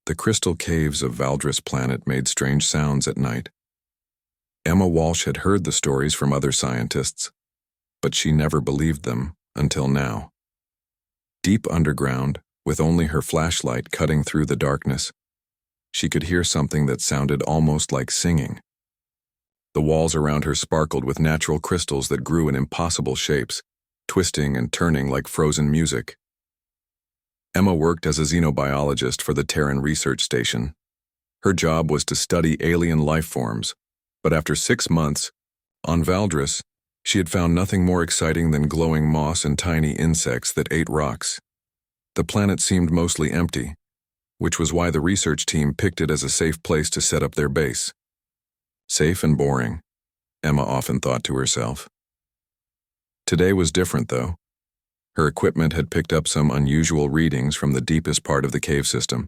The crystal caves of Valdris Planet made strange sounds at night. Emma Walsh had heard the stories from other scientists, but she never believed them until now. Deep underground, with only her flashlight cutting through the darkness, she could hear something that sounded almost like singing. The walls around her sparkled with natural crystals that grew in impossible shapes, twisting and turning like frozen music. Emma worked as a xenobiologist for the Terran Research Station. Her job was to study alien life forms, but after 6 months, on Valdris, she had found nothing more exciting than glowing moss and tiny insects that ate rocks. The planet seemed mostly empty, which was why the research team picked it as a safe place to set up their base. Safe and boring, Emma often thought to herself. Today was different, though. Her equipment had picked up some unusual readings from the deepest part of the cave system.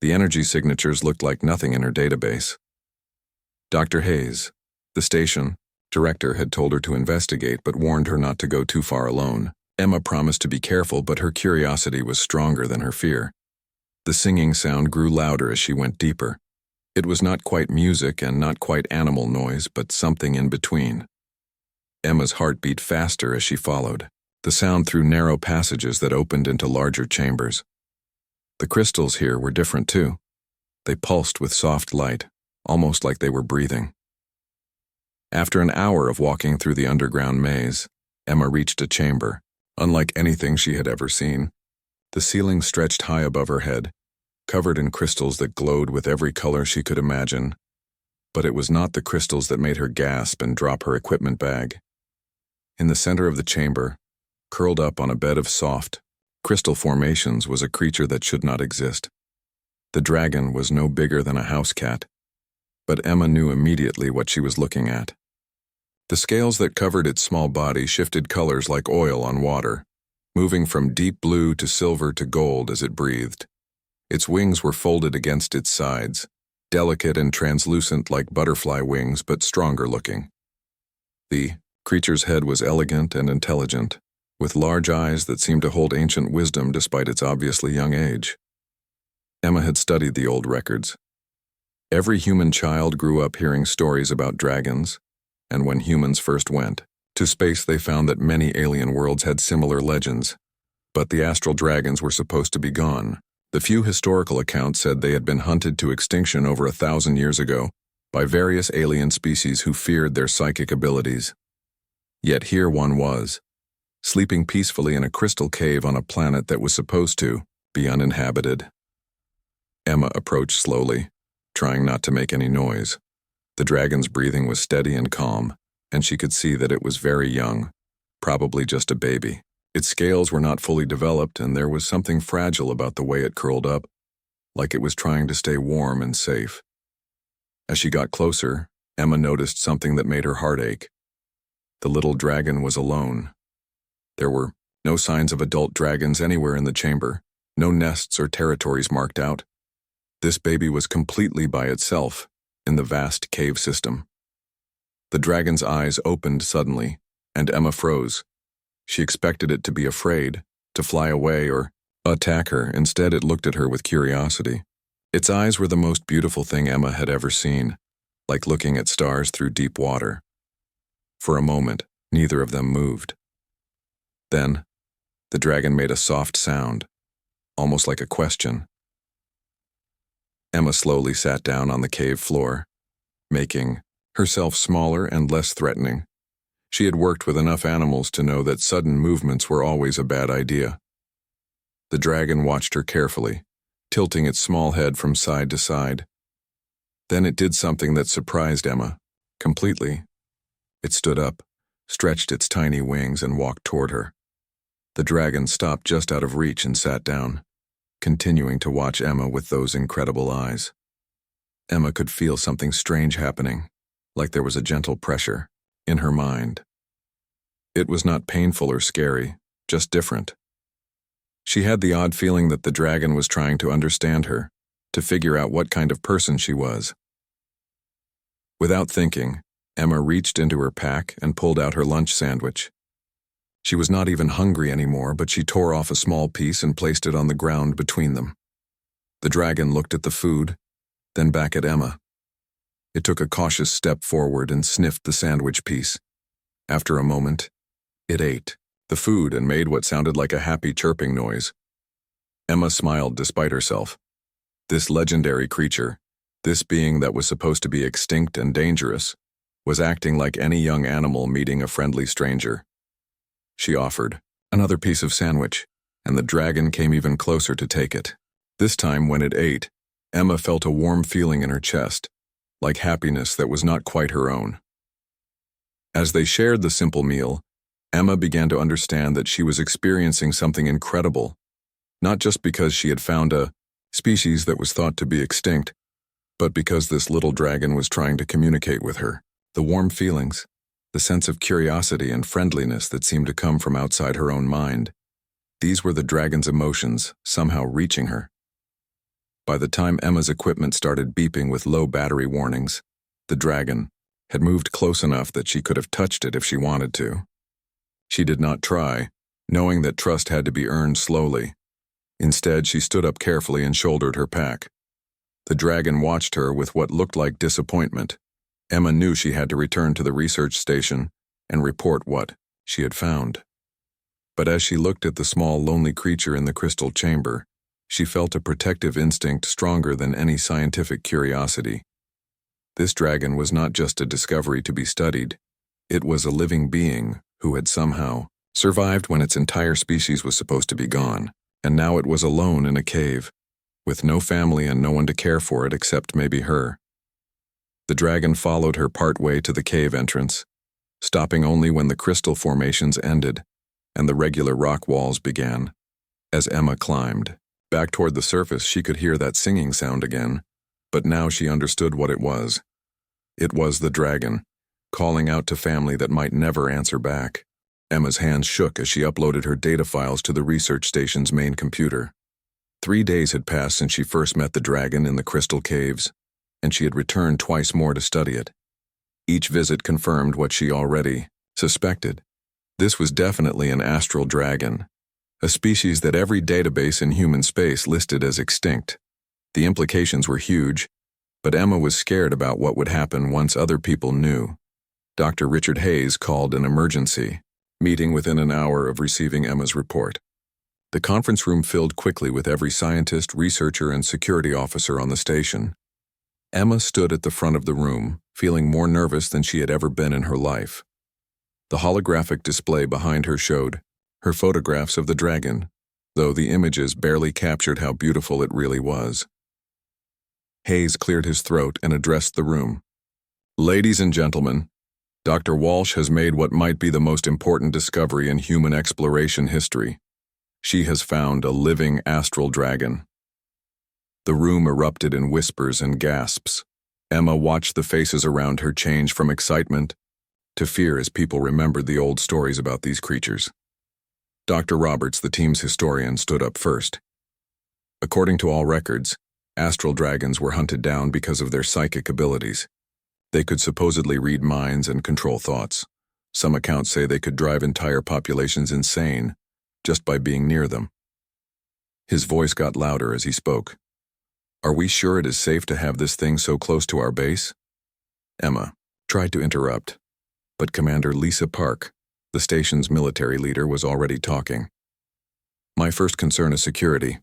The energy signatures looked like nothing in her database. Dr. Hayes, the station director, had told her to investigate but warned her not to go too far alone. Emma promised to be careful, but her curiosity was stronger than her fear. The singing sound grew louder as she went deeper. It was not quite music and not quite animal noise, but something in between. Emma's heart beat faster as she followed, the sound through narrow passages that opened into larger chambers. The crystals here were different too. They pulsed with soft light, almost like they were breathing. After an hour of walking through the underground maze, Emma reached a chamber, unlike anything she had ever seen. The ceiling stretched high above her head, covered in crystals that glowed with every color she could imagine. But it was not the crystals that made her gasp and drop her equipment bag. In the center of the chamber, curled up on a bed of soft, crystal formations, was a creature that should not exist. The dragon was no bigger than a house cat, but Emma knew immediately what she was looking at. The scales that covered its small body shifted colors like oil on water, moving from deep blue to silver to gold as it breathed. Its wings were folded against its sides, delicate and translucent like butterfly wings, but stronger looking. The creature's head was elegant and intelligent, with large eyes that seemed to hold ancient wisdom despite its obviously young age. Emma had studied the old records. Every human child grew up hearing stories about dragons, and when humans first went to space, they found that many alien worlds had similar legends, but the astral dragons were supposed to be gone. The few historical accounts said they had been hunted to extinction over 1,000 years ago by various alien species who feared their psychic abilities. Yet here one was, sleeping peacefully in a crystal cave on a planet that was supposed to be uninhabited. Emma approached slowly, trying not to make any noise. The dragon's breathing was steady and calm, and she could see that it was very young, probably just a baby. Its scales were not fully developed, and there was something fragile about the way it curled up, like it was trying to stay warm and safe. As she got closer, Emma noticed something that made her heart ache. The little dragon was alone. There were no signs of adult dragons anywhere in the chamber, no nests or territories marked out. This baby was completely by itself in the vast cave system. The dragon's eyes opened suddenly, and Emma froze. She expected it to be afraid, to fly away or attack her. Instead, it looked at her with curiosity. Its eyes were the most beautiful thing Emma had ever seen, like looking at stars through deep water. For a moment, neither of them moved. Then, the dragon made a soft sound, almost like a question. Emma slowly sat down on the cave floor, making herself smaller and less threatening. She had worked with enough animals to know that sudden movements were always a bad idea. The dragon watched her carefully, tilting its small head from side to side. Then it did something that surprised Emma completely. It stood up, stretched its tiny wings, and walked toward her. The dragon stopped just out of reach and sat down, continuing to watch Emma with those incredible eyes. Emma could feel something strange happening, like there was a gentle pressure in her mind. It was not painful or scary, just different. She had the odd feeling that the dragon was trying to understand her, to figure out what kind of person she was. Without thinking, Emma reached into her pack and pulled out her lunch sandwich. She was not even hungry anymore, but she tore off a small piece and placed it on the ground between them. The dragon looked at the food, then back at Emma. It took a cautious step forward and sniffed the sandwich piece. After a moment, it ate the food and made what sounded like a happy chirping noise. Emma smiled despite herself. This legendary creature, this being that was supposed to be extinct and dangerous, was acting like any young animal meeting a friendly stranger. She offered another piece of sandwich, and the dragon came even closer to take it. This time, when it ate, Emma felt a warm feeling in her chest, like happiness that was not quite her own. As they shared the simple meal, Emma began to understand that she was experiencing something incredible, not just because she had found a species that was thought to be extinct, but because this little dragon was trying to communicate with her. The warm feelings, the sense of curiosity and friendliness that seemed to come from outside her own mind, these were the dragon's emotions somehow reaching her. By the time Emma's equipment started beeping with low battery warnings, the dragon had moved close enough that she could have touched it if she wanted to. She did not try, knowing that trust had to be earned slowly. Instead, she stood up carefully and shouldered her pack. The dragon watched her with what looked like disappointment. Emma knew she had to return to the research station and report what she had found. But as she looked at the small, lonely creature in the crystal chamber, she felt a protective instinct stronger than any scientific curiosity. This dragon was not just a discovery to be studied. It was a living being who had somehow survived when its entire species was supposed to be gone, and now it was alone in a cave, with no family and no one to care for it except maybe her. The dragon followed her part way to the cave entrance, stopping only when the crystal formations ended and the regular rock walls began. As Emma climbed back toward the surface, she could hear that singing sound again, but now she understood what it was. It was the dragon, calling out to family that might never answer back. Emma's hands shook as she uploaded her data files to the research station's main computer. 3 days had passed since she first met the dragon in the crystal caves, and she had returned twice more to study it. Each visit confirmed what she already suspected. This was definitely an astral dragon, a species that every database in human space listed as extinct. The implications were huge, but Emma was scared about what would happen once other people knew. Dr. Richard Hayes called an emergency meeting within an hour of receiving Emma's report. The conference room filled quickly with every scientist, researcher, and security officer on the station. Emma stood at the front of the room, feeling more nervous than she had ever been in her life. The holographic display behind her showed her photographs of the dragon, though the images barely captured how beautiful it really was. Hayes cleared his throat and addressed the room. "Ladies and gentlemen, Dr. Walsh has made what might be the most important discovery in human exploration history. She has found a living astral dragon." The room erupted in whispers and gasps. Emma watched the faces around her change from excitement to fear as people remembered the old stories about these creatures. Dr. Roberts, the team's historian, stood up first. According to all records, astral dragons were hunted down because of their psychic abilities. They could supposedly read minds and control thoughts. Some accounts say they could drive entire populations insane just by being near them. His voice got louder as he spoke. "Are we sure it is safe to have this thing so close to our base?" Emma tried to interrupt, but Commander Lisa Park, the station's military leader, was already talking. "My first concern is security.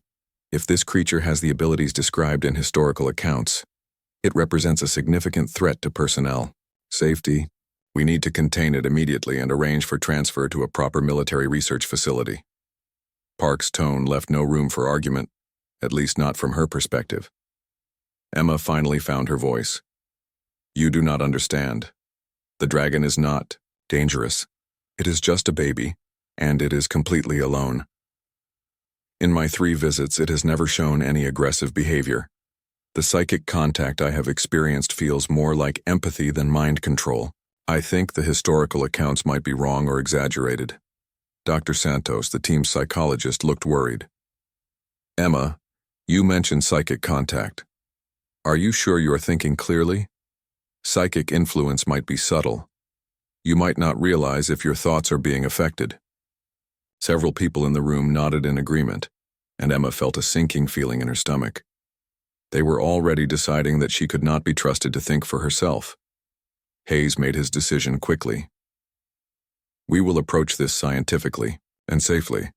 If this creature has the abilities described in historical accounts, it represents a significant threat to personnel. Safety, we need to contain it immediately and arrange for transfer to a proper military research facility." Park's tone left no room for argument, at least not from her perspective. Emma finally found her voice. "You do not understand. The dragon is not dangerous. It is just a baby, and it is completely alone. In my 3 visits, it has never shown any aggressive behavior. The psychic contact I have experienced feels more like empathy than mind control. I think the historical accounts might be wrong or exaggerated." Dr. Santos, the team's psychologist, looked worried. "Emma, you mentioned psychic contact. Are you sure you are thinking clearly? Psychic influence might be subtle. You might not realize if your thoughts are being affected." Several people in the room nodded in agreement, and Emma felt a sinking feeling in her stomach. They were already deciding that she could not be trusted to think for herself. Hayes made his decision quickly. We will approach this scientifically and safely.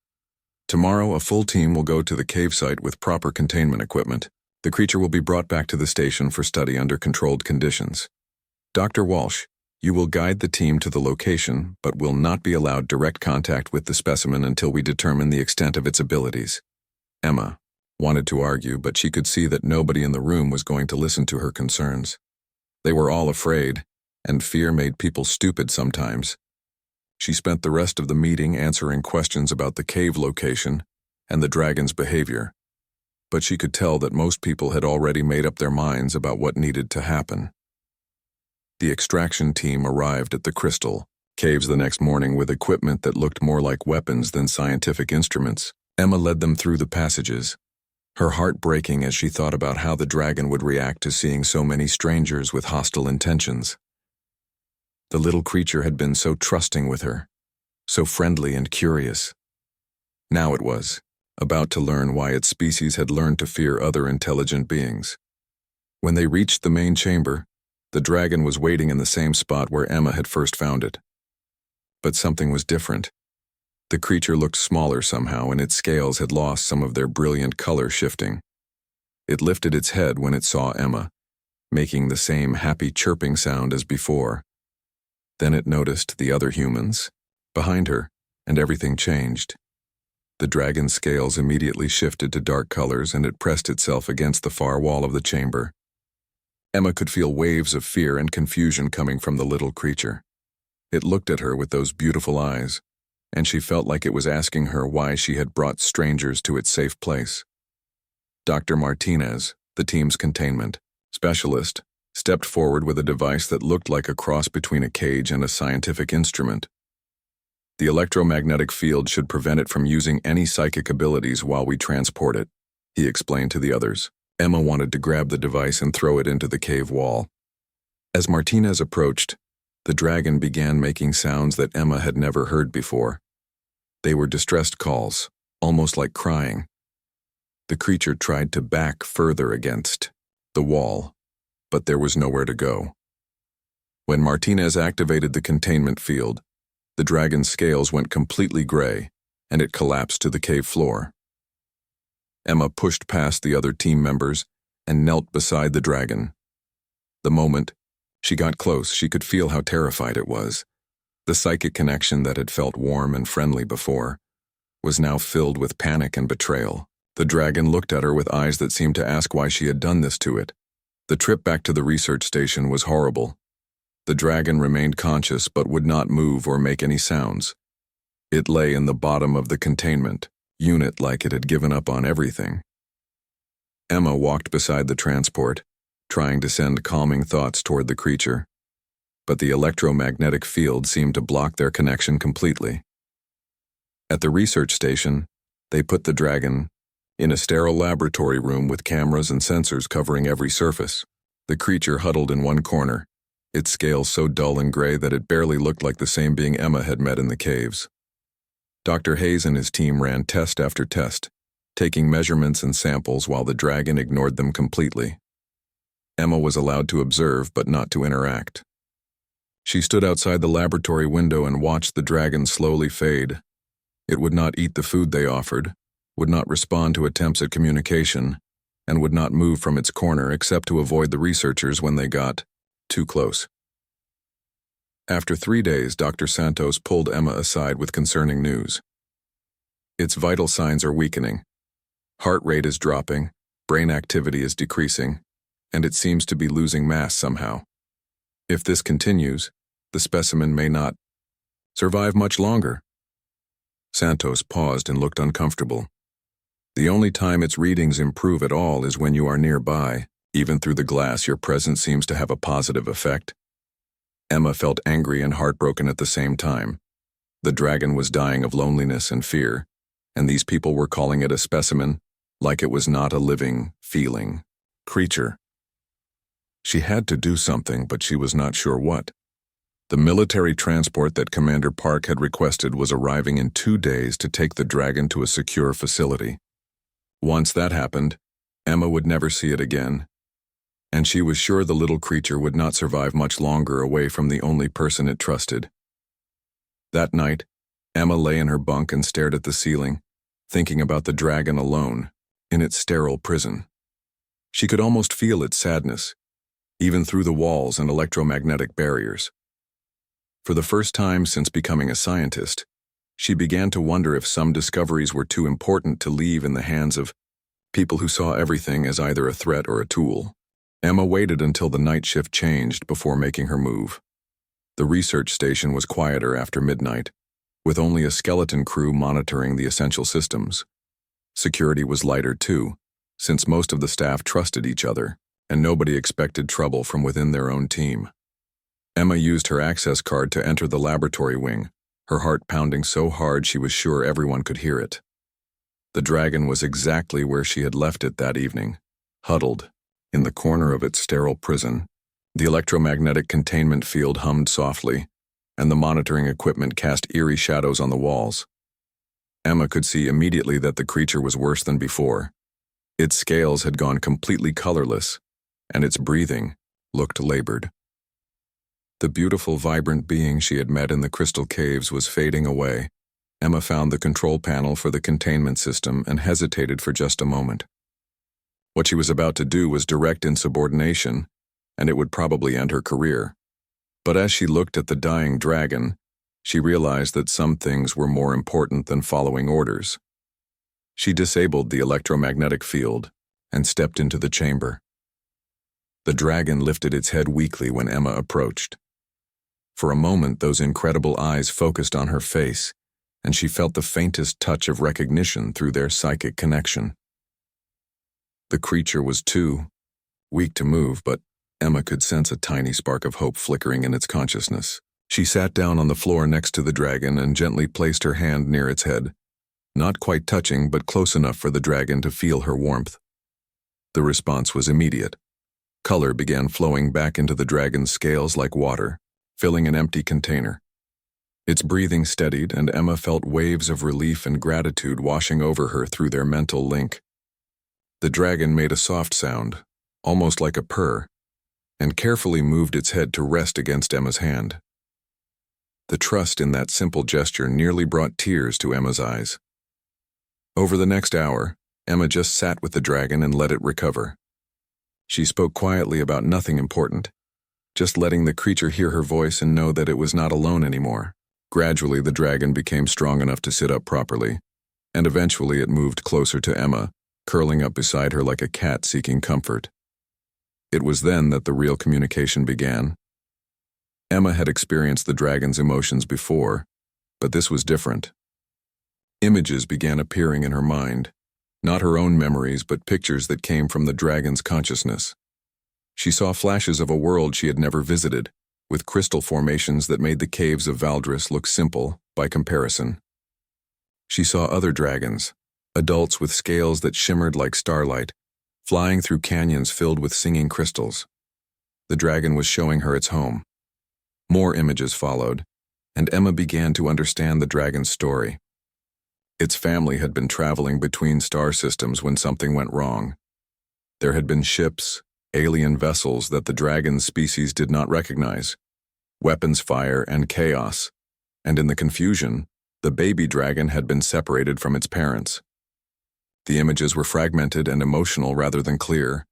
Tomorrow, a full team will go to the cave site with proper containment equipment. The creature will be brought back to the station for study under controlled conditions. Dr. Walsh, you will guide the team to the location, but will not be allowed direct contact with the specimen until we determine the extent of its abilities. Emma wanted to argue, but she could see that nobody in the room was going to listen to her concerns. They were all afraid, and fear made people stupid sometimes. She spent the rest of the meeting answering questions about the cave location and the dragon's behavior, but she could tell that most people had already made up their minds about what needed to happen. The extraction team arrived at the crystal caves the next morning with equipment that looked more like weapons than scientific instruments. Emma led them through the passages, her heart breaking as she thought about how the dragon would react to seeing so many strangers with hostile intentions. The little creature had been so trusting with her, so friendly and curious. Now it was about to learn why its species had learned to fear other intelligent beings. When they reached the main chamber, the dragon was waiting in the same spot where Emma had first found it. But something was different. The creature looked smaller somehow, and its scales had lost some of their brilliant color shifting. It lifted its head when it saw Emma, making the same happy chirping sound as before. Then it noticed the other humans behind her, and everything changed. The dragon's scales immediately shifted to dark colors, and it pressed itself against the far wall of the chamber. Emma could feel waves of fear and confusion coming from the little creature. It looked at her with those beautiful eyes, and she felt like it was asking her why she had brought strangers to its safe place. Dr. Martinez, the team's containment specialist, stepped forward with a device that looked like a cross between a cage and a scientific instrument. The electromagnetic field should prevent it from using any psychic abilities while we transport it, he explained to the others. Emma wanted to grab the device and throw it into the cave wall. As Martinez approached, the dragon began making sounds that Emma had never heard before. They were distressed calls, almost like crying. The creature tried to back further against the wall, but there was nowhere to go. When Martinez activated the containment field, the dragon's scales went completely gray, and it collapsed to the cave floor. Emma pushed past the other team members and knelt beside the dragon. The moment she got close, she could feel how terrified it was. The psychic connection that had felt warm and friendly before was now filled with panic and betrayal. The dragon looked at her with eyes that seemed to ask why she had done this to it. The trip back to the research station was horrible. The dragon remained conscious but would not move or make any sounds. It lay in the bottom of the containment unit like it had given up on everything. Emma walked beside the transport, trying to send calming thoughts toward the creature, but the electromagnetic field seemed to block their connection completely. At the research station, they put the dragon in a sterile laboratory room with cameras and sensors covering every surface. The creature huddled in one corner, its scales so dull and gray that it barely looked like the same being Emma had met in the caves. Dr. Hayes and his team ran test after test, taking measurements and samples while the dragon ignored them completely. Emma was allowed to observe but not to interact. She stood outside the laboratory window and watched the dragon slowly fade. It would not eat the food they offered, would not respond to attempts at communication, and would not move from its corner except to avoid the researchers when they got too close. After 3 days, Dr. Santos pulled Emma aside with concerning news. Its vital signs are weakening. Heart rate is dropping, brain activity is decreasing, and it seems to be losing mass somehow. If this continues, the specimen may not survive much longer. Santos paused and looked uncomfortable. The only time its readings improve at all is when you are nearby. Even through the glass, your presence seems to have a positive effect. Emma felt angry and heartbroken at the same time. The dragon was dying of loneliness and fear, and these people were calling it a specimen, like it was not a living, feeling creature. She had to do something, but she was not sure what. The military transport that Commander Park had requested was arriving in 2 days to take the dragon to a secure facility. Once that happened, Emma would never see it again, and she was sure the little creature would not survive much longer away from the only person it trusted. That night, Emma lay in her bunk and stared at the ceiling, thinking about the dragon alone, in its sterile prison. She could almost feel its sadness, even through the walls and electromagnetic barriers. For the first time since becoming a scientist, she began to wonder if some discoveries were too important to leave in the hands of people who saw everything as either a threat or a tool. Emma waited until the night shift changed before making her move. The research station was quieter after midnight, with only a skeleton crew monitoring the essential systems. Security was lighter too, since most of the staff trusted each other, and nobody expected trouble from within their own team. Emma used her access card to enter the laboratory wing, her heart pounding so hard she was sure everyone could hear it. The dragon was exactly where she had left it that evening, huddled, in the corner of its sterile prison. The electromagnetic containment field hummed softly, and the monitoring equipment cast eerie shadows on the walls. Emma could see immediately that the creature was worse than before. Its scales had gone completely colorless, and its breathing looked labored. The beautiful, vibrant being she had met in the crystal caves was fading away. Emma found the control panel for the containment system and hesitated for just a moment. What she was about to do was direct insubordination, and it would probably end her career. But as she looked at the dying dragon, she realized that some things were more important than following orders. She disabled the electromagnetic field and stepped into the chamber. The dragon lifted its head weakly when Emma approached. For a moment, those incredible eyes focused on her face, and she felt the faintest touch of recognition through their psychic connection. The creature was too weak to move, but Emma could sense a tiny spark of hope flickering in its consciousness. She sat down on the floor next to the dragon and gently placed her hand near its head, not quite touching but close enough for the dragon to feel her warmth. The response was immediate. Color began flowing back into the dragon's scales like water, filling an empty container. Its breathing steadied, and Emma felt waves of relief and gratitude washing over her through their mental link. The dragon made a soft sound, almost like a purr, and carefully moved its head to rest against Emma's hand. The trust in that simple gesture nearly brought tears to Emma's eyes. Over the next hour, Emma just sat with the dragon and let it recover. She spoke quietly about nothing important, just letting the creature hear her voice and know that it was not alone anymore. Gradually, the dragon became strong enough to sit up properly, and eventually it moved closer to Emma, curling up beside her like a cat seeking comfort. It was then that the real communication began. Emma had experienced the dragon's emotions before, but this was different. Images began appearing in her mind, not her own memories, but pictures that came from the dragon's consciousness. She saw flashes of a world she had never visited, with crystal formations that made the caves of Valdris look simple by comparison. She saw other dragons, adults with scales that shimmered like starlight, flying through canyons filled with singing crystals. The dragon was showing her its home. More images followed, and Emma began to understand the dragon's story. Its family had been traveling between star systems when something went wrong. There had been ships, alien vessels that the dragon's species did not recognize, weapons fire and chaos, and in the confusion, the baby dragon had been separated from its parents. The images were fragmented and emotional rather than clear,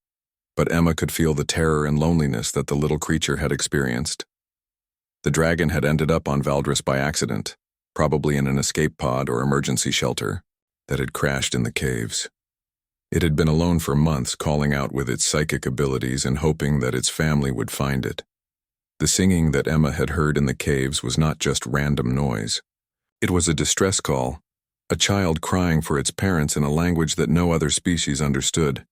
but Emma could feel the terror and loneliness that the little creature had experienced. The dragon had ended up on Valdris by accident, probably in an escape pod or emergency shelter, that had crashed in the caves. It had been alone for months, calling out with its psychic abilities and hoping that its family would find it. The singing that Emma had heard in the caves was not just random noise. It was a distress call, a child crying for its parents in a language that no other species understood.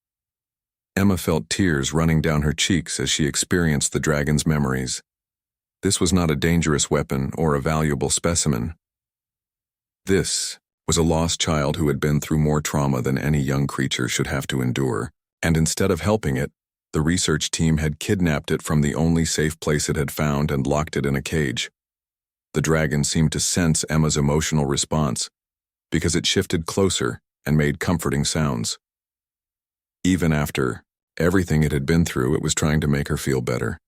Emma felt tears running down her cheeks as she experienced the dragon's memories. This was not a dangerous weapon or a valuable specimen. This was a lost child who had been through more trauma than any young creature should have to endure, and instead of helping it, the research team had kidnapped it from the only safe place it had found and locked it in a cage. The dragon seemed to sense Emma's emotional response, because it shifted closer and made comforting sounds. Even after everything it had been through, it was trying to make her feel better.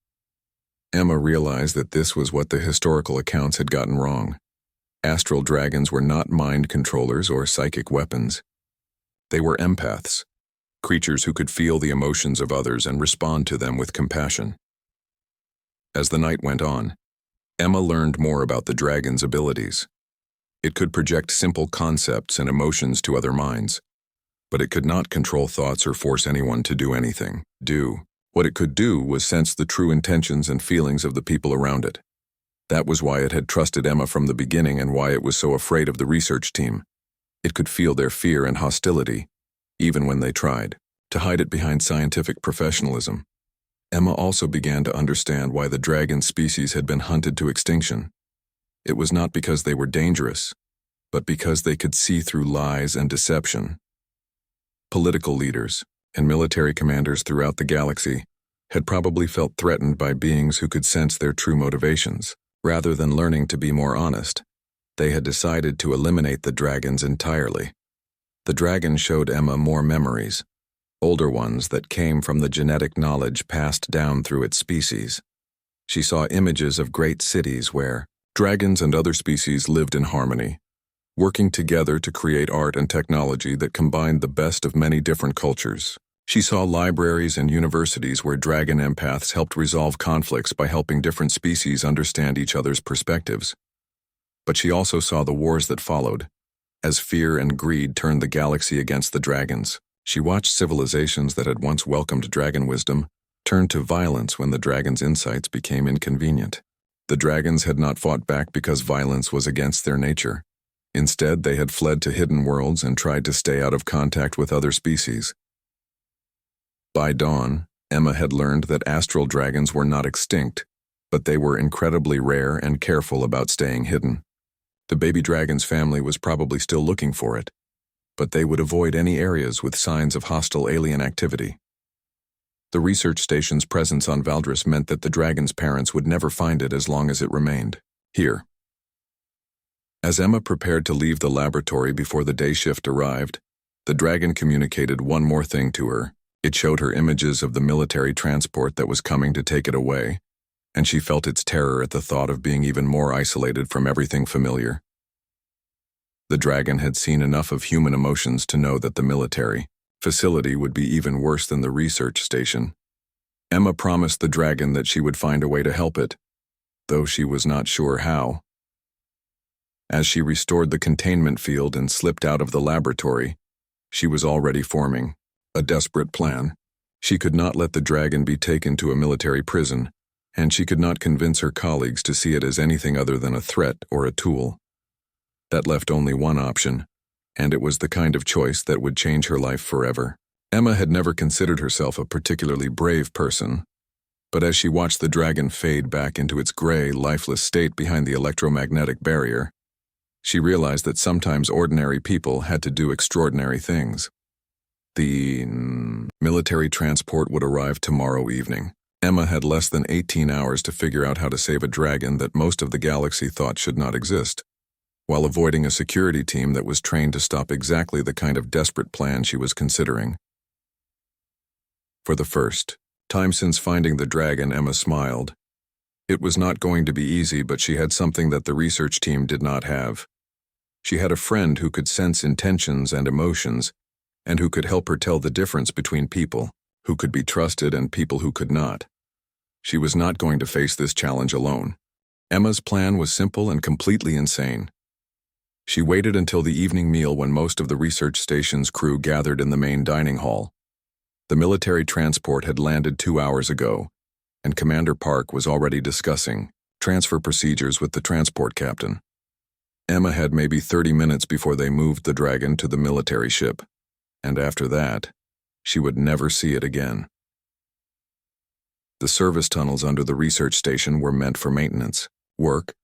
Emma realized that this was what the historical accounts had gotten wrong. Astral dragons were not mind controllers or psychic weapons. They were empaths, creatures who could feel the emotions of others and respond to them with compassion. As the night went on, Emma learned more about the dragon's abilities. It could project simple concepts and emotions to other minds, but it could not control thoughts or force anyone to do anything. What it could do was sense the true intentions and feelings of the people around it. That was why it had trusted Emma from the beginning and why it was so afraid of the research team. It could feel their fear and hostility, even when they tried to hide it behind scientific professionalism. Emma also began to understand why the dragon species had been hunted to extinction. It was not because they were dangerous, but because they could see through lies and deception. Political leaders and military commanders throughout the galaxy had probably felt threatened by beings who could sense their true motivations. Rather than learning to be more honest, they had decided to eliminate the dragons entirely. The dragon showed Emma more memories, older ones that came from the genetic knowledge passed down through its species. She saw images of great cities where dragons and other species lived in harmony, working together to create art and technology that combined the best of many different cultures. She saw libraries and universities where dragon empaths helped resolve conflicts by helping different species understand each other's perspectives. But she also saw the wars that followed, as fear and greed turned the galaxy against the dragons. She watched civilizations that had once welcomed dragon wisdom turn to violence when the dragon's insights became inconvenient. The dragons had not fought back because violence was against their nature. Instead, they had fled to hidden worlds and tried to stay out of contact with other species. By dawn, Emma had learned that astral dragons were not extinct, but they were incredibly rare and careful about staying hidden. The baby dragon's family was probably still looking for it, but they would avoid any areas with signs of hostile alien activity. The research station's presence on Valdris meant that the dragon's parents would never find it as long as it remained here. As Emma prepared to leave the laboratory before the day shift arrived, the dragon communicated one more thing to her. It showed her images of the military transport that was coming to take it away, and she felt its terror at the thought of being even more isolated from everything familiar. The dragon had seen enough of human emotions to know that the military facility would be even worse than the research station. Emma promised the dragon that she would find a way to help it, though she was not sure how. As she restored the containment field and slipped out of the laboratory, she was already forming a desperate plan. She could not let the dragon be taken to a military prison, and she could not convince her colleagues to see it as anything other than a threat or a tool. That left only one option, and it was the kind of choice that would change her life forever. Emma had never considered herself a particularly brave person, but as she watched the dragon fade back into its gray, lifeless state behind the electromagnetic barrier, she realized that sometimes ordinary people had to do extraordinary things. The military transport would arrive tomorrow evening. Emma had less than 18 hours to figure out how to save a dragon that most of the galaxy thought should not exist, while avoiding a security team that was trained to stop exactly the kind of desperate plan she was considering. For the first time since finding the dragon, Emma smiled. It was not going to be easy, but she had something that the research team did not have. She had a friend who could sense intentions and emotions, and who could help her tell the difference between people who could be trusted and people who could not. She was not going to face this challenge alone. Emma's plan was simple and completely insane. She waited until the evening meal when most of the research station's crew gathered in the main dining hall. The military transport had landed 2 hours ago, and Commander Park was already discussing transfer procedures with the transport captain. Emma had maybe 30 minutes before they moved the dragon to the military ship, and after that, she would never see it again. The service tunnels under the research station were meant for maintenance work,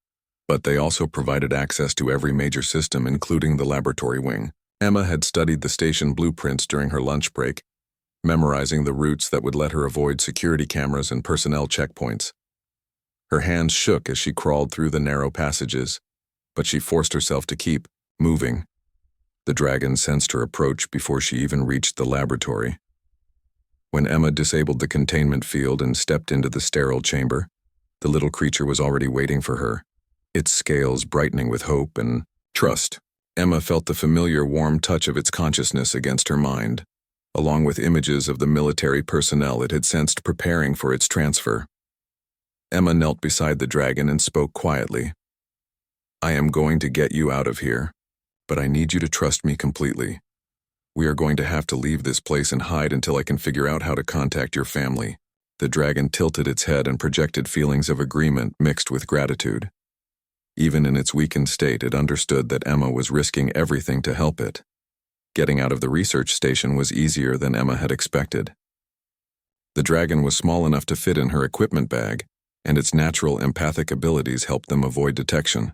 but they also provided access to every major system, including the laboratory wing. Emma had studied the station blueprints during her lunch break, memorizing the routes that would let her avoid security cameras and personnel checkpoints. Her hands shook as she crawled through the narrow passages, but she forced herself to keep moving. The dragon sensed her approach before she even reached the laboratory. When Emma disabled the containment field and stepped into the sterile chamber, the little creature was already waiting for her, its scales brightening with hope and trust. Emma felt the familiar warm touch of its consciousness against her mind, along with images of the military personnel it had sensed preparing for its transfer. Emma knelt beside the dragon and spoke quietly. "I am going to get you out of here, but I need you to trust me completely. We are going to have to leave this place and hide until I can figure out how to contact your family." The dragon tilted its head and projected feelings of agreement mixed with gratitude. Even in its weakened state, it understood that Emma was risking everything to help it. Getting out of the research station was easier than Emma had expected. The dragon was small enough to fit in her equipment bag, and its natural empathic abilities helped them avoid detection.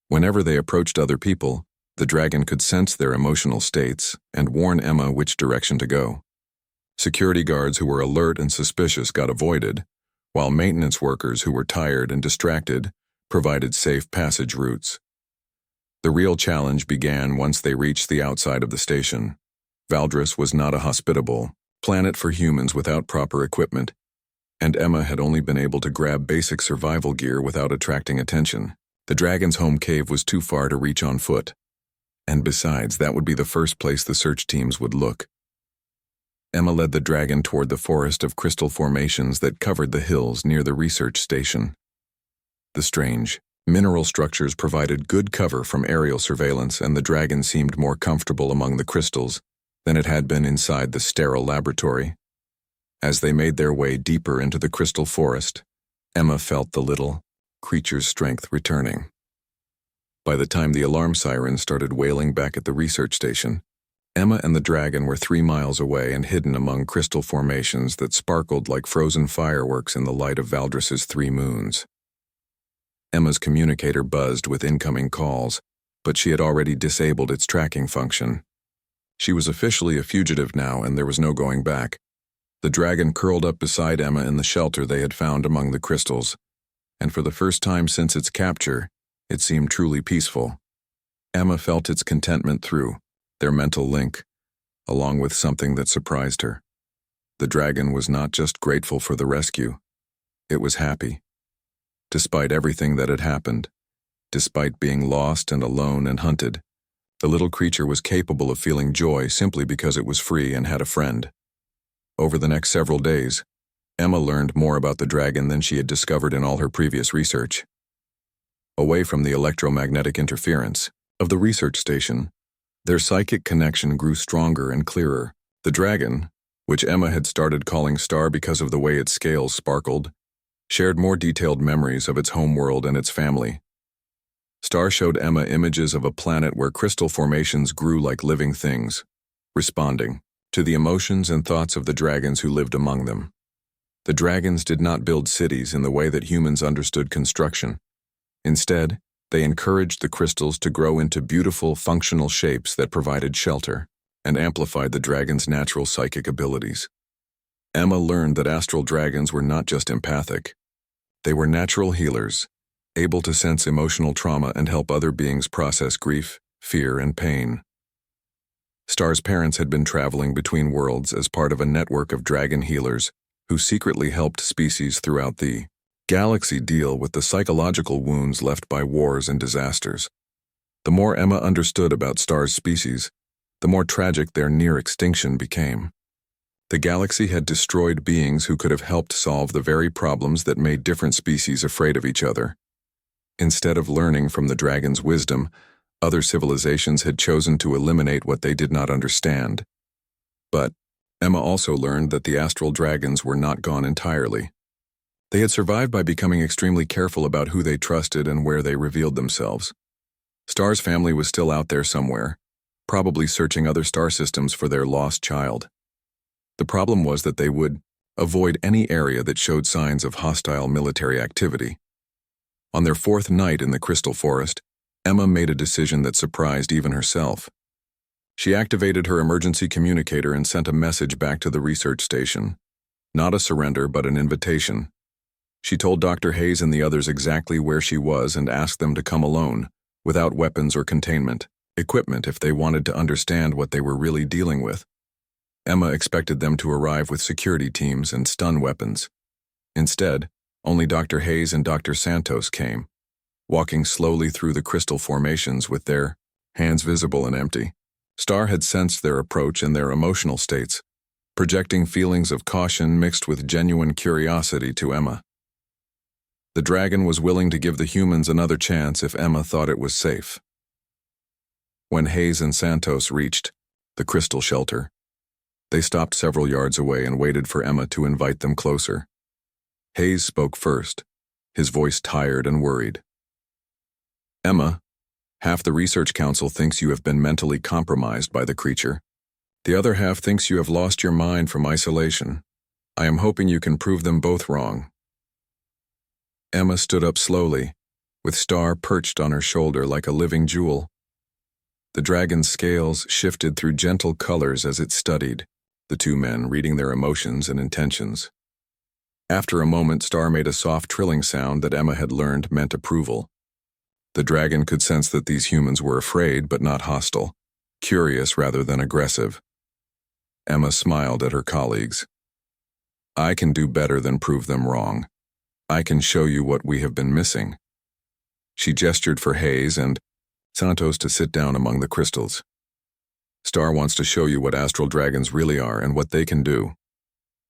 Whenever they approached other people, the dragon could sense their emotional states and warn Emma which direction to go. Security guards who were alert and suspicious got avoided, while maintenance workers who were tired and distracted provided safe passage routes. The real challenge began once they reached the outside of the station. Valdris was not a hospitable planet for humans without proper equipment, and Emma had only been able to grab basic survival gear without attracting attention. The dragon's home cave was too far to reach on foot, and besides, that would be the first place the search teams would look. Emma led the dragon toward the forest of crystal formations that covered the hills near the research station. The strange mineral structures provided good cover from aerial surveillance, and the dragon seemed more comfortable among the crystals than it had been inside the sterile laboratory. As they made their way deeper into the crystal forest, Emma felt the little creature's strength returning. By the time the alarm siren started wailing back at the research station, Emma and the dragon were 3 miles away and hidden among crystal formations that sparkled like frozen fireworks in the light of Valdris's 3 moons. Emma's communicator buzzed with incoming calls, but she had already disabled its tracking function. She was officially a fugitive now, and there was no going back. The dragon curled up beside Emma in the shelter they had found among the crystals, and for the first time since its capture, it seemed truly peaceful. Emma felt its contentment through their mental link, along with something that surprised her. The dragon was not just grateful for the rescue, it was happy. Despite everything that had happened, despite being lost and alone and hunted, the little creature was capable of feeling joy simply because it was free and had a friend. Over the next several days, Emma learned more about the dragon than she had discovered in all her previous research. Away from the electromagnetic interference of the research station, their psychic connection grew stronger and clearer. The dragon, which Emma had started calling Star because of the way its scales sparkled, shared more detailed memories of its homeworld and its family. Star showed Emma images of a planet where crystal formations grew like living things, responding to the emotions and thoughts of the dragons who lived among them. The dragons did not build cities in the way that humans understood construction. Instead, they encouraged the crystals to grow into beautiful, functional shapes that provided shelter and amplified the dragon's natural psychic abilities. Emma learned that astral dragons were not just empathic. They were natural healers, able to sense emotional trauma and help other beings process grief, fear, and pain. Star's parents had been traveling between worlds as part of a network of dragon healers who secretly helped species throughout the galaxy deal with the psychological wounds left by wars and disasters. The more Emma understood about Star's species, the more tragic their near extinction became. The galaxy had destroyed beings who could have helped solve the very problems that made different species afraid of each other. Instead of learning from the dragon's wisdom, other civilizations had chosen to eliminate what they did not understand. But Emma also learned that the astral dragons were not gone entirely. They had survived by becoming extremely careful about who they trusted and where they revealed themselves. Star's family was still out there somewhere, probably searching other star systems for their lost child. The problem was that they would avoid any area that showed signs of hostile military activity. On their 4th night in the Crystal Forest, Emma made a decision that surprised even herself. She activated her emergency communicator and sent a message back to the research station. Not a surrender, but an invitation. She told Dr. Hayes and the others exactly where she was and asked them to come alone, without weapons or containment equipment if they wanted to understand what they were really dealing with. Emma expected them to arrive with security teams and stun weapons. Instead, only Dr. Hayes and Dr. Santos came, walking slowly through the crystal formations with their hands visible and empty. Star had sensed their approach and their emotional states, projecting feelings of caution mixed with genuine curiosity to Emma. The dragon was willing to give the humans another chance if Emma thought it was safe. When Hayes and Santos reached the crystal shelter, they stopped several yards away and waited for Emma to invite them closer. Hayes spoke first, his voice tired and worried. "Emma, half the research council thinks you have been mentally compromised by the creature. The other half thinks you have lost your mind from isolation. I am hoping you can prove them both wrong." Emma stood up slowly, with Star perched on her shoulder like a living jewel. The dragon's scales shifted through gentle colors as it studied, the two men reading their emotions and intentions. After a moment, Star made a soft trilling sound that Emma had learned meant approval. The dragon could sense that these humans were afraid but not hostile, curious rather than aggressive. Emma smiled at her colleagues. "I can do better than prove them wrong. I can show you what we have been missing." She gestured for Hayes and Santos to sit down among the crystals. "Star wants to show you what astral dragons really are and what they can do.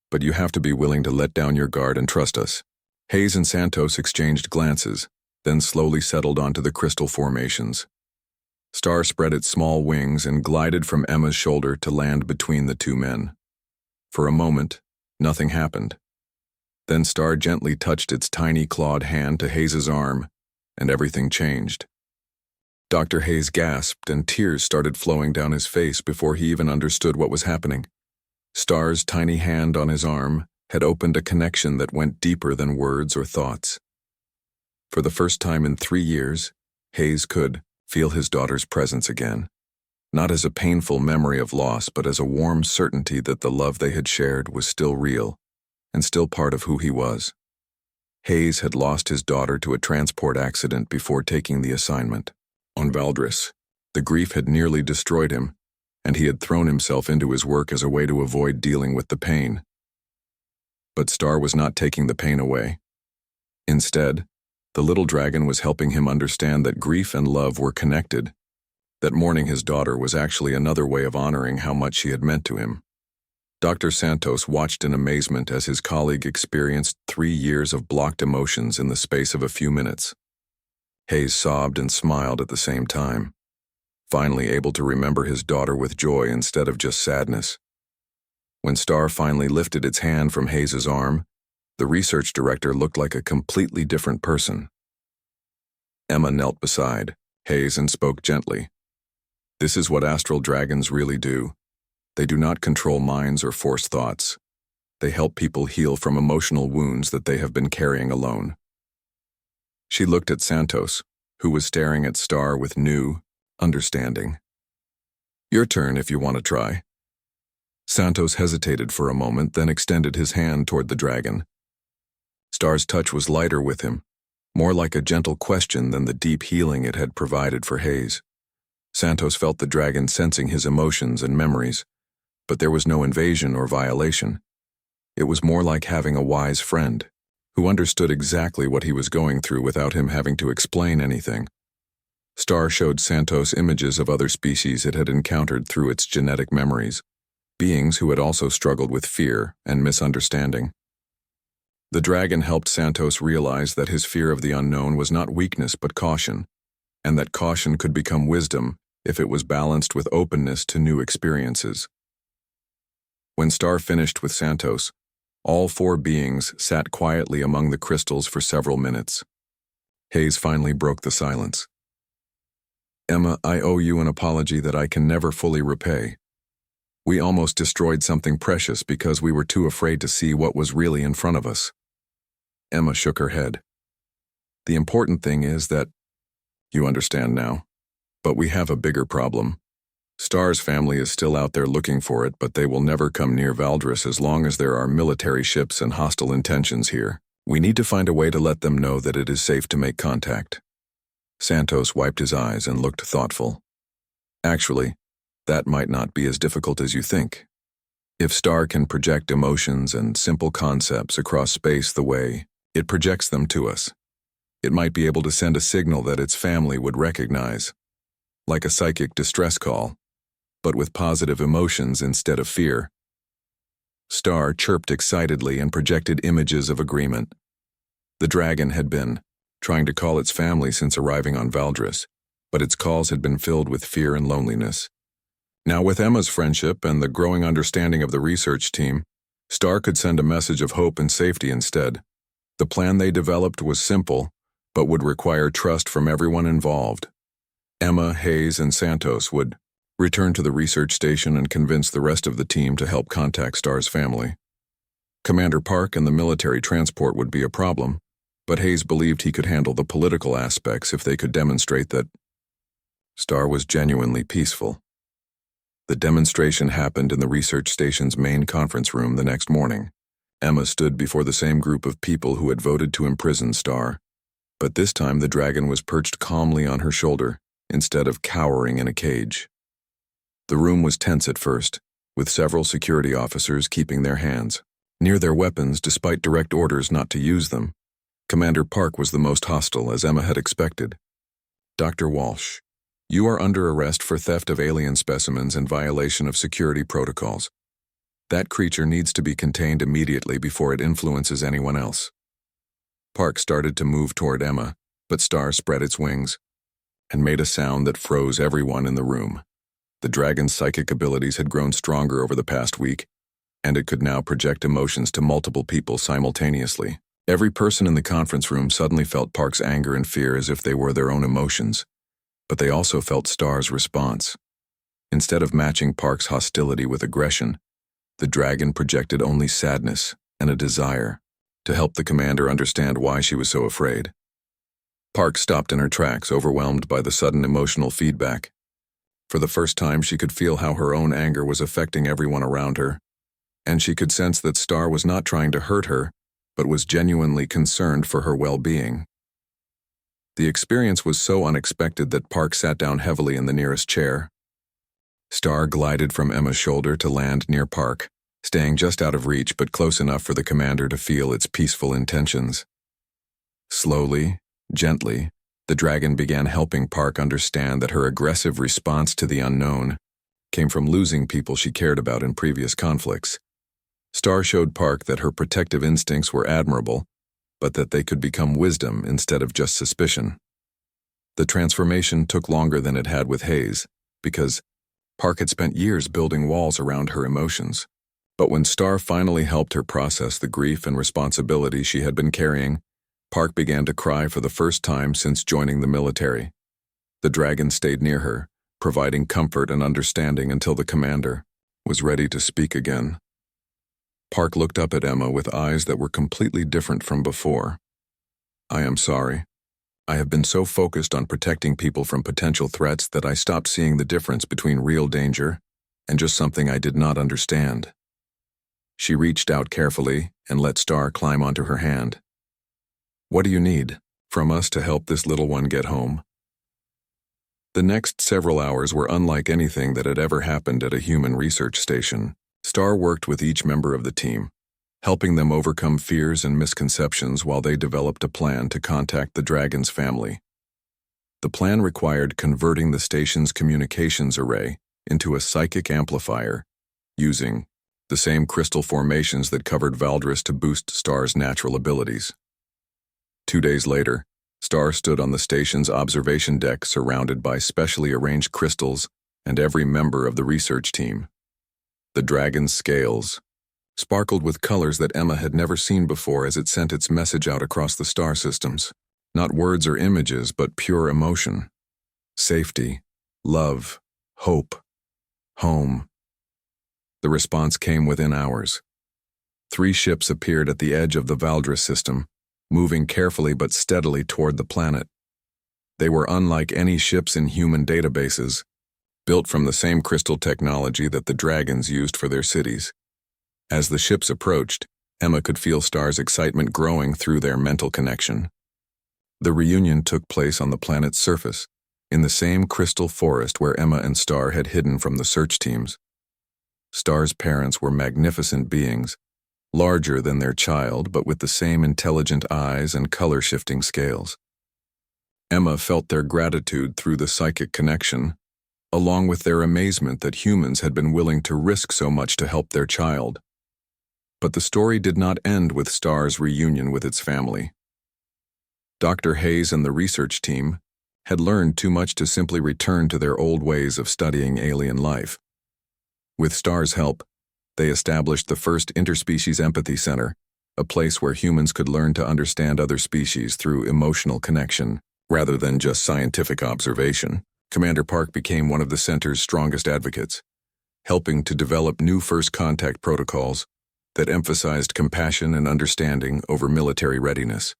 But you have to be willing to let down your guard and trust us." Hayes and Santos exchanged glances, then slowly settled onto the crystal formations. Star spread its small wings and glided from Emma's shoulder to land between the two men. For a moment, nothing happened. Then Star gently touched its tiny clawed hand to Hayes's arm, and everything changed. Dr. Hayes gasped and tears started flowing down his face before he even understood what was happening. Star's tiny hand on his arm had opened a connection that went deeper than words or thoughts. For the first time in 3 years, Hayes could feel his daughter's presence again, not as a painful memory of loss, but as a warm certainty that the love they had shared was still real and still part of who he was. Hayes had lost his daughter to a transport accident before taking the assignment. On Valdris, the grief had nearly destroyed him, and he had thrown himself into his work as a way to avoid dealing with the pain. But Star was not taking the pain away. Instead, the little dragon was helping him understand that grief and love were connected, that mourning his daughter was actually another way of honoring how much she had meant to him. Dr. Santos watched in amazement as his colleague experienced 3 years of blocked emotions in the space of a few minutes. Hayes sobbed and smiled at the same time, finally able to remember his daughter with joy instead of just sadness. When Star finally lifted its hand from Hayes's arm, the research director looked like a completely different person. Emma knelt beside Hayes and spoke gently. "This is what astral dragons really do. They do not control minds or force thoughts. They help people heal from emotional wounds that they have been carrying alone." She looked at Santos, who was staring at Star with new understanding. "Your turn if you want to try." Santos hesitated for a moment, then extended his hand toward the dragon. Star's touch was lighter with him, more like a gentle question than the deep healing it had provided for Hayes. Santos felt the dragon sensing his emotions and memories, but there was no invasion or violation. It was more like having a wise friend who understood exactly what he was going through without him having to explain anything. Star showed Santos images of other species it had encountered through its genetic memories, beings who had also struggled with fear and misunderstanding. The dragon helped Santos realize that his fear of the unknown was not weakness but caution, and that caution could become wisdom if it was balanced with openness to new experiences. When Star finished with Santos, all 4 beings sat quietly among the crystals for several minutes. Hayes finally broke the silence. "Emma, I owe you an apology that I can never fully repay. We almost destroyed something precious because we were too afraid to see what was really in front of us." Emma shook her head. "The important thing is that you understand now. But we have a bigger problem. Star's family is still out there looking for it, but they will never come near Valdris as long as there are military ships and hostile intentions here. We need to find a way to let them know that it is safe to make contact." Santos wiped his eyes and looked thoughtful. "Actually, that might not be as difficult as you think. If Star can project emotions and simple concepts across space the way it projects them to us, it might be able to send a signal that its family would recognize, like a psychic distress call, but with positive emotions instead of fear. Star chirped excitedly and projected images of agreement. The dragon had been trying to call its family since arriving on Valdris, but its calls had been filled with fear and loneliness. Now, with Emma's friendship and the growing understanding of the research team, Star could send a message of hope and safety instead. The plan they developed was simple, but would require trust from everyone involved. Emma, Hayes, and Santos would return to the research station and convince the rest of the team to help contact Star's family. Commander Park and the military transport would be a problem, but Hayes believed he could handle the political aspects if they could demonstrate that Star was genuinely peaceful. The demonstration happened in the research station's main conference room the next morning. Emma stood before the same group of people who had voted to imprison Star, but this time the dragon was perched calmly on her shoulder instead of cowering in a cage. The room was tense at first, with several security officers keeping their hands near their weapons despite direct orders not to use them. Commander Park was the most hostile, as Emma had expected. "Dr. Walsh, you are under arrest for theft of alien specimens and violation of security protocols. That creature needs to be contained immediately before it influences anyone else." Park started to move toward Emma, but Star spread its wings and made a sound that froze everyone in the room. The dragon's psychic abilities had grown stronger over the past week, and it could now project emotions to multiple people simultaneously. Every person in the conference room suddenly felt Park's anger and fear as if they were their own emotions, but they also felt Star's response. Instead of matching Park's hostility with aggression, the dragon projected only sadness and a desire to help the commander understand why she was so afraid. Park stopped in her tracks, overwhelmed by the sudden emotional feedback. For the first time, she could feel how her own anger was affecting everyone around her, and she could sense that Star was not trying to hurt her, but was genuinely concerned for her well-being. The experience was so unexpected that Park sat down heavily in the nearest chair. Star glided from Emma's shoulder to land near Park, staying just out of reach but close enough for the commander to feel its peaceful intentions. Slowly, gently, the dragon began helping Park understand that her aggressive response to the unknown came from losing people she cared about in previous conflicts. Star showed Park that her protective instincts were admirable, but that they could become wisdom instead of just suspicion. The transformation took longer than it had with Hayes, because Park had spent years building walls around her emotions. But when Star finally helped her process the grief and responsibility she had been carrying, Park began to cry for the first time since joining the military. The dragon stayed near her, providing comfort and understanding until the commander was ready to speak again. Park looked up at Emma with eyes that were completely different from before. "I am sorry. I have been so focused on protecting people from potential threats that I stopped seeing the difference between real danger and just something I did not understand." She reached out carefully and let Star climb onto her hand. "What do you need from us to help this little one get home?" The next several hours were unlike anything that had ever happened at a human research station. Star worked with each member of the team, helping them overcome fears and misconceptions while they developed a plan to contact the dragon's family. The plan required converting the station's communications array into a psychic amplifier, using the same crystal formations that covered Valdris to boost Star's natural abilities. 2 days later, Star stood on the station's observation deck surrounded by specially arranged crystals and every member of the research team. The dragon's scales sparkled with colors that Emma had never seen before as it sent its message out across the star systems. Not words or images, but pure emotion. Safety, love, hope, home. The response came within hours. 3 ships appeared at the edge of the Valdris system, moving carefully but steadily toward the planet. They were unlike any ships in human databases, built from the same crystal technology that the dragons used for their cities. As the ships approached, Emma could feel Star's excitement growing through their mental connection. The reunion took place on the planet's surface, in the same crystal forest where Emma and Star had hidden from the search teams. Star's parents were magnificent beings, larger than their child but with the same intelligent eyes and color-shifting scales. Emma felt their gratitude through the psychic connection, along with their amazement that humans had been willing to risk so much to help their child. But the story did not end with Star's reunion with its family. Dr. Hayes and the research team had learned too much to simply return to their old ways of studying alien life. With Star's help, they established the first interspecies empathy center, a place where humans could learn to understand other species through emotional connection, rather than just scientific observation. Commander Park became one of the center's strongest advocates, helping to develop new first contact protocols that emphasized compassion and understanding over military readiness.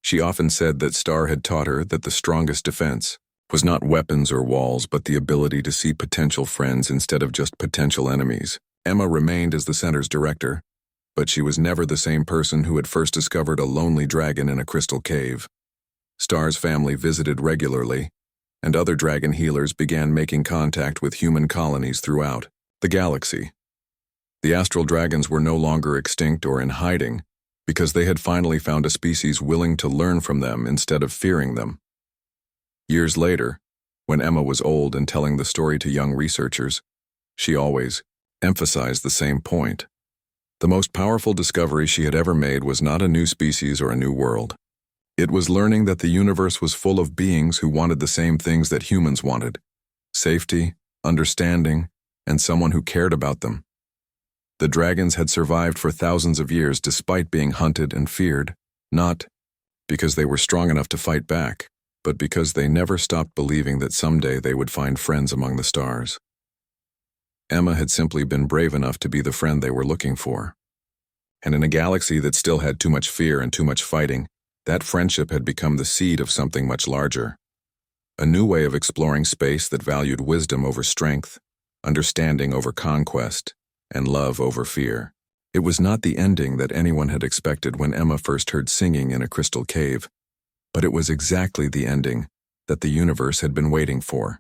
She often said that Star had taught her that the strongest defense was not weapons or walls, but the ability to see potential friends instead of just potential enemies. Emma remained as the center's director, but she was never the same person who had first discovered a lonely dragon in a crystal cave. Star's family visited regularly, and other dragon healers began making contact with human colonies throughout the galaxy. The astral dragons were no longer extinct or in hiding, because they had finally found a species willing to learn from them instead of fearing them. Years later, when Emma was old and telling the story to young researchers, she always emphasized the same point. The most powerful discovery she had ever made was not a new species or a new world. It was learning that the universe was full of beings who wanted the same things that humans wanted: safety, understanding, and someone who cared about them. The dragons had survived for thousands of years despite being hunted and feared, not because they were strong enough to fight back, but because they never stopped believing that someday they would find friends among the stars. Emma had simply been brave enough to be the friend they were looking for. And in a galaxy that still had too much fear and too much fighting, that friendship had become the seed of something much larger. A new way of exploring space that valued wisdom over strength, understanding over conquest, and love over fear. It was not the ending that anyone had expected when Emma first heard singing in a crystal cave, but it was exactly the ending that the universe had been waiting for.